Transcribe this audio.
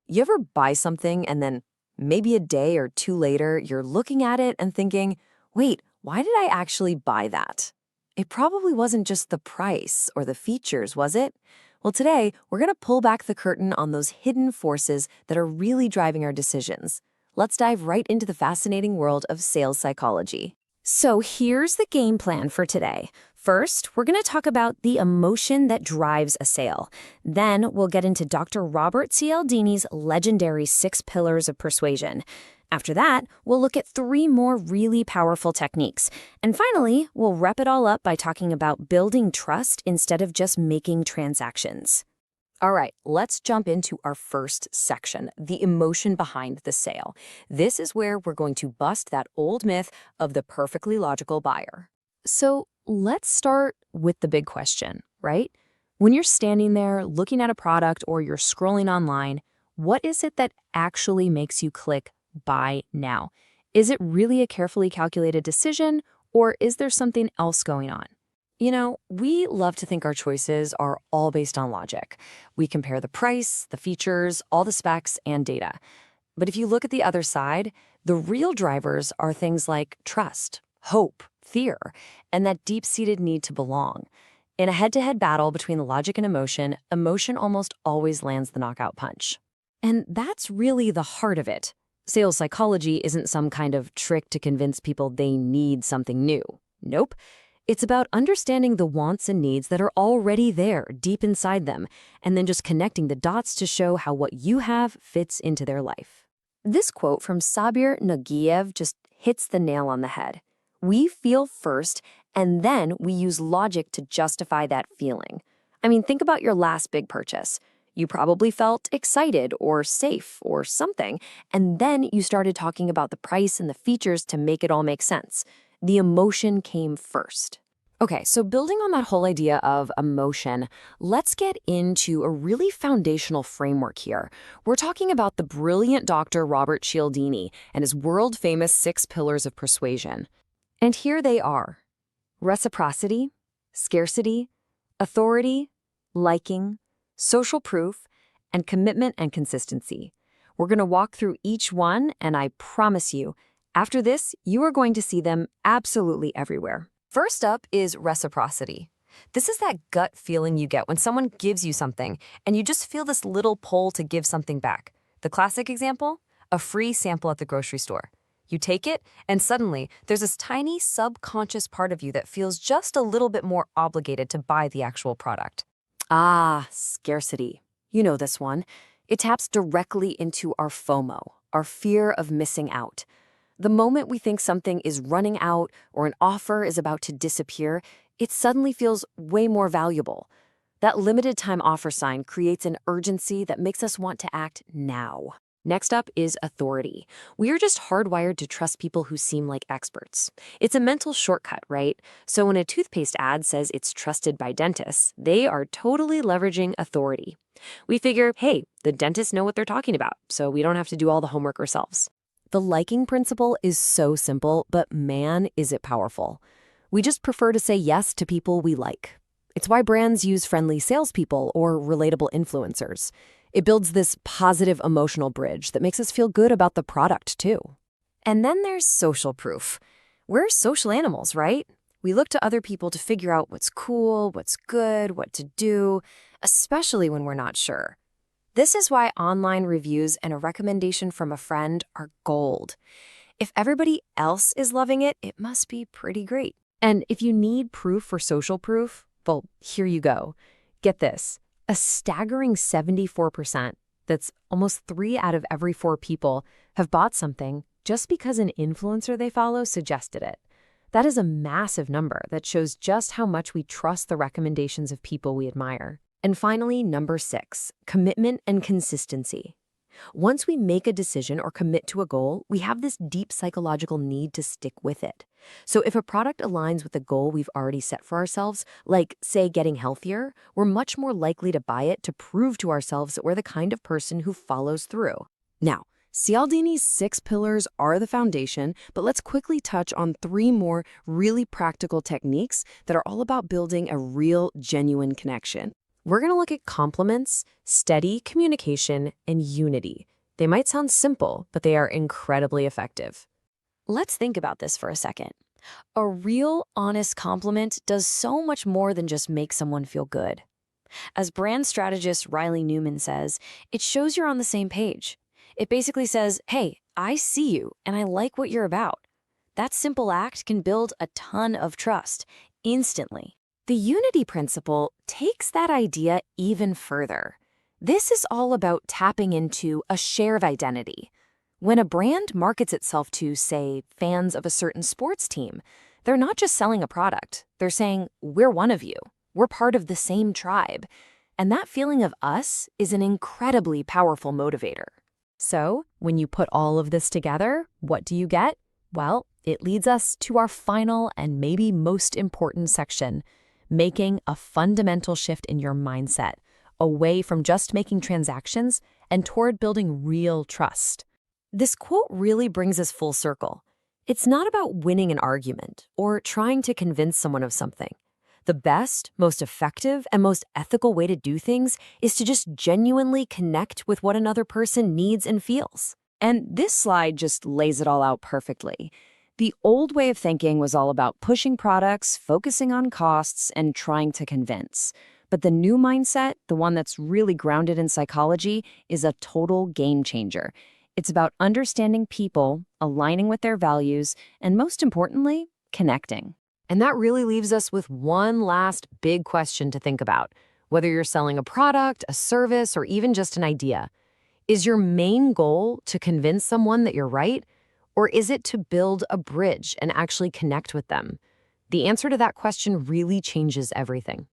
You ever buy something and then maybe a day or two later, you're looking at it and thinking, wait, why did I actually buy that? It probably wasn't just the price or the features, was it? Well, today, we're going to pull back the curtain on those hidden forces that are really driving our decisions. Let's dive right into the fascinating world of sales psychology. So here's the game plan for today. First, we're going to talk about the emotion that drives a sale. Then we'll get into Dr. Robert Cialdini's legendary 6 Pillars of Persuasion. After that, we'll look at 3 more really powerful techniques. And finally, we'll wrap it all up by talking about building trust instead of just making transactions. All right, let's jump into our first section, the emotion behind the sale. This is where we're going to bust that old myth of the perfectly logical buyer. So let's start with the big question, right? When you're standing there looking at a product or you're scrolling online, what is it that actually makes you click buy now? Is it really a carefully calculated decision, or is there something else going on? You know, we love to think our choices are all based on logic. We compare the price, the features, all the specs, and data. But if you look at the other side, the real drivers are things like trust, hope, fear, and that deep-seated need to belong. In a head-to-head battle between the logic and emotion, emotion almost always lands the knockout punch. And that's really the heart of it. Sales psychology isn't some kind of trick to convince people they need something new. Nope. It's about understanding the wants and needs that are already there, deep inside them, and then just connecting the dots to show how what you have fits into their life. This quote from Sabir Nagiev just hits the nail on the head. We feel first, and then we use logic to justify that feeling. I mean, think about your last big purchase. You probably felt excited or safe or something, and then you started talking about the price and the features to make it all make sense. The emotion came first. Okay, so building on that whole idea of emotion, let's get into a really foundational framework here. We're talking about the brilliant Dr. Robert Cialdini and his world-famous 6 Pillars of Persuasion. And here they are: reciprocity, scarcity, authority, liking, social proof, and commitment and consistency. We're going to walk through each one, and I promise you, after this, you are going to see them absolutely everywhere. First up is reciprocity. This is that gut feeling you get when someone gives you something, and you just feel this little pull to give something back. The classic example? A free sample at the grocery store. You take it, and suddenly, there's this tiny subconscious part of you that feels just a little bit more obligated to buy the actual product. Ah, scarcity. You know this one. It taps directly into our FOMO, our fear of missing out. The moment we think something is running out or an offer is about to disappear, it suddenly feels way more valuable. That limited time offer sign creates an urgency that makes us want to act now. Next up is authority. We are just hardwired to trust people who seem like experts. It's a mental shortcut, right? So when a toothpaste ad says it's trusted by dentists, they are totally leveraging authority. We figure, hey, the dentists know what they're talking about, so we don't have to do all the homework ourselves. The liking principle is so simple, but man, is it powerful. We just prefer to say yes to people we like. It's why brands use friendly salespeople or relatable influencers. It builds this positive emotional bridge that makes us feel good about the product, too. And then there's social proof. We're social animals, right? We look to other people to figure out what's cool, what's good, what to do, especially when we're not sure. This is why online reviews and a recommendation from a friend are gold. If everybody else is loving it, it must be pretty great. And if you need proof for social proof, well, here you go. Get this. A staggering 74%, that's almost 3 out of every 4 people, have bought something just because an influencer they follow suggested it. That is a massive number that shows just how much we trust the recommendations of people we admire. And finally, number 6, commitment and consistency. Once we make a decision or commit to a goal, we have this deep psychological need to stick with it. So if a product aligns with the goal we've already set for ourselves, like, say, getting healthier, we're much more likely to buy it to prove to ourselves that we're the kind of person who follows through. Now, Cialdini's 6 pillars are the foundation, but let's quickly touch on 3 more really practical techniques that are all about building a real, genuine connection. We're going to look at compliments, steady communication, and unity. They might sound simple, but they are incredibly effective. Let's think about this for a second. A real, honest compliment does so much more than just make someone feel good. As brand strategist Riley Newman says, it shows you're on the same page. It basically says, hey, I see you and I like what you're about. That simple act can build a ton of trust instantly. The unity principle takes that idea even further. This is all about tapping into a shared identity. When a brand markets itself to, say, fans of a certain sports team, they're not just selling a product. They're saying, we're one of you. We're part of the same tribe. And that feeling of us is an incredibly powerful motivator. So, when you put all of this together, what do you get? Well, it leads us to our final and maybe most important section, making a fundamental shift in your mindset, away from just making transactions and toward building real trust. This quote really brings us full circle. It's not about winning an argument or trying to convince someone of something. The best, most effective, and most ethical way to do things is to just genuinely connect with what another person needs and feels. And this slide just lays it all out perfectly. The old way of thinking was all about pushing products, focusing on costs, and trying to convince. But the new mindset, the one that's really grounded in psychology, is a total game changer. It's about understanding people, aligning with their values, and most importantly, connecting. And that really leaves us with one last big question to think about. Whether you're selling a product, a service, or even just an idea, is your main goal to convince someone that you're right? Or is it to build a bridge and actually connect with them? The answer to that question really changes everything.